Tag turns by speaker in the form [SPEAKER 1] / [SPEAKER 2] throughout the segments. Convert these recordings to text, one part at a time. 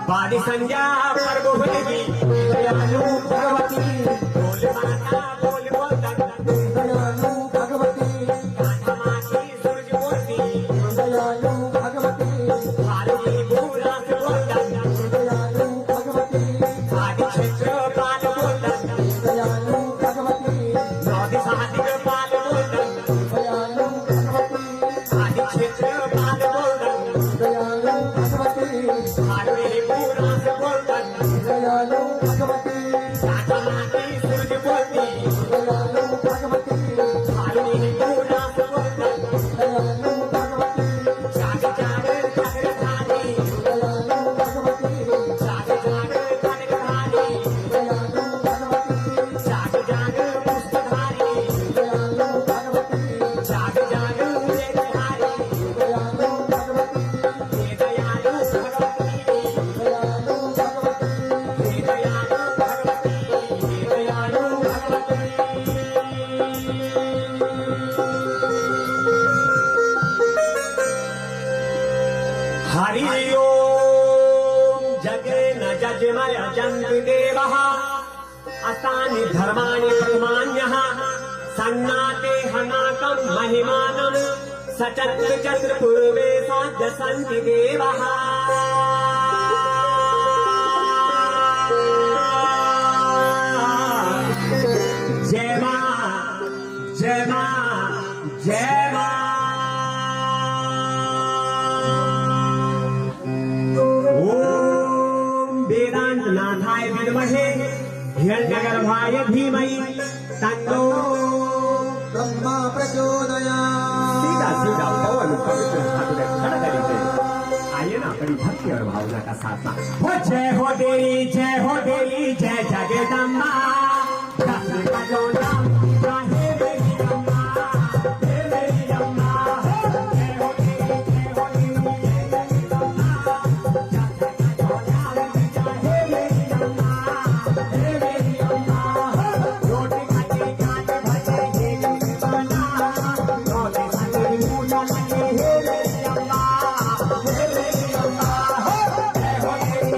[SPEAKER 1] बादी संज्ञा पर बोलेगी दयालु भगवती बोल माता बोल बोलता
[SPEAKER 2] दयालु भगवती
[SPEAKER 1] माता सूरज बोलती
[SPEAKER 2] दयालु भगवती
[SPEAKER 1] भारती पूरा से बोलता
[SPEAKER 2] दयालु भगवती
[SPEAKER 1] आदि क्षेत्र पाल बोलता
[SPEAKER 2] दयालु भगवती
[SPEAKER 1] नौदी साधिक पाल बोलता
[SPEAKER 2] दयालु भगवती
[SPEAKER 1] आदि क्षेत्र पाल बोलता
[SPEAKER 2] दयालु भगवती
[SPEAKER 1] भारती पूरा से बोलता
[SPEAKER 2] दयालु भगवती
[SPEAKER 1] माता सूरज बोलती
[SPEAKER 2] दयालु भगवती
[SPEAKER 1] भारती पूरा से बोलता
[SPEAKER 2] दयालु भगवती
[SPEAKER 1] जागे जागे जागे खाली
[SPEAKER 2] दयालु भगवती
[SPEAKER 1] जागे जागे खाने खाली
[SPEAKER 2] दयालु भगवती
[SPEAKER 1] जाग जाग पुस्तकाली
[SPEAKER 2] दयालु भगवती
[SPEAKER 1] जाग जाग वेदहारी
[SPEAKER 2] दयालु भगवती
[SPEAKER 1] हे दयालु भगवती
[SPEAKER 2] दयालु भगवती
[SPEAKER 1] हे दयालु भगवती हे दयालु भगवती हरि ओम जगे न जजमय जन्ति देवः अतानि धर्माणि प्रमाण्यः सन्नाते हनाकं महिमानं सचत्र चत्र पूर्वे साध्य सन्ति देवः जय मां जय मां जय मां ओम वेदांतनाथाय विद्महे हिरण्यगर्भाय धीमहि तन्नो
[SPEAKER 2] ब्रह्मा प्रचोदयात्
[SPEAKER 1] सीधा सीधा पवन पवित्र ठाकुर खड़ा करेंगे आइए ना बड़ी भक्ति और भावना का साथ हो जय हो देवी जय जय जगदम्बा दस का जो नाम चाहे मेरी अम्मा हे मेरी अम्मा जय हो देवी जय जगदम्बा दस का जो नाम चाहे मेरी अम्मा हे मेरी अम्मा रोटी खाते खाते भजे ये बना रोटी खाते पूजा लगे हे मेरी अम्मा हे मेरी अम्मा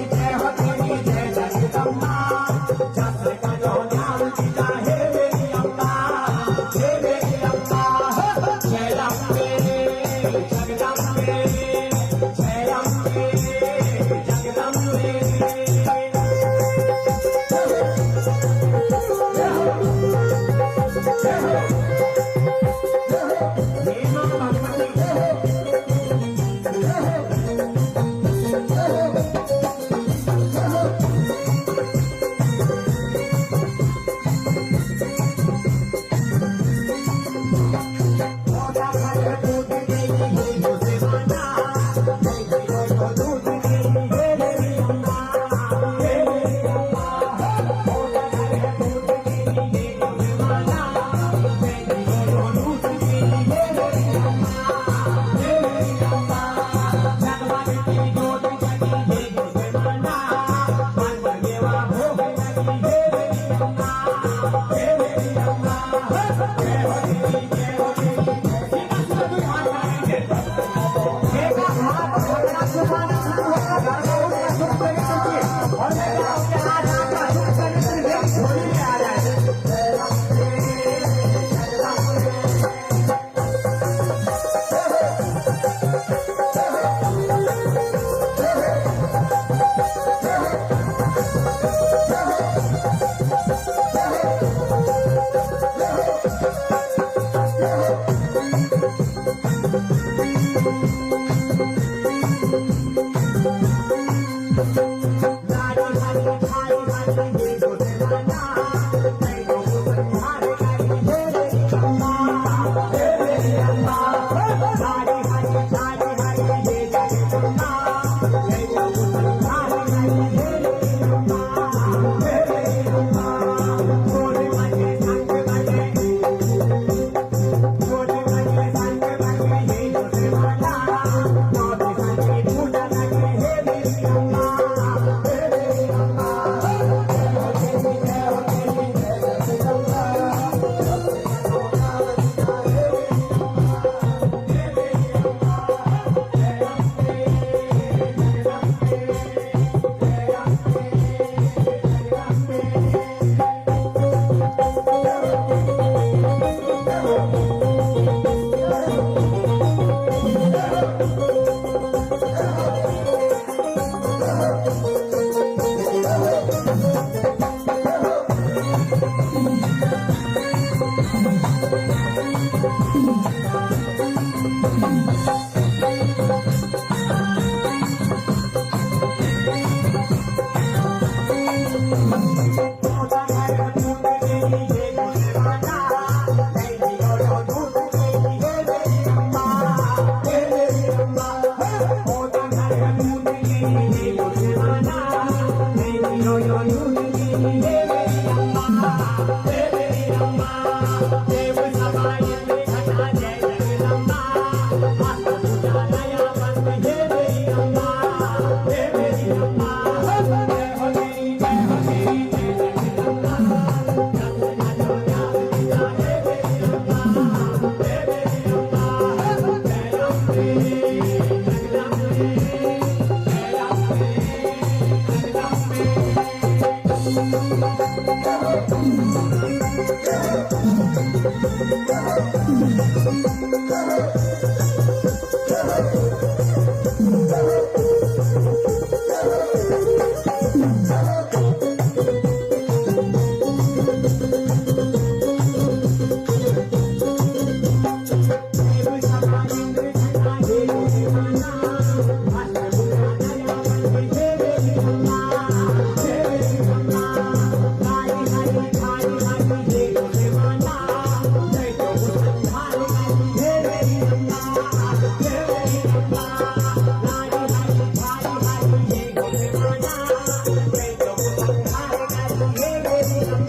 [SPEAKER 1] जय हो देवी जय जगदम्बा दस का Hey,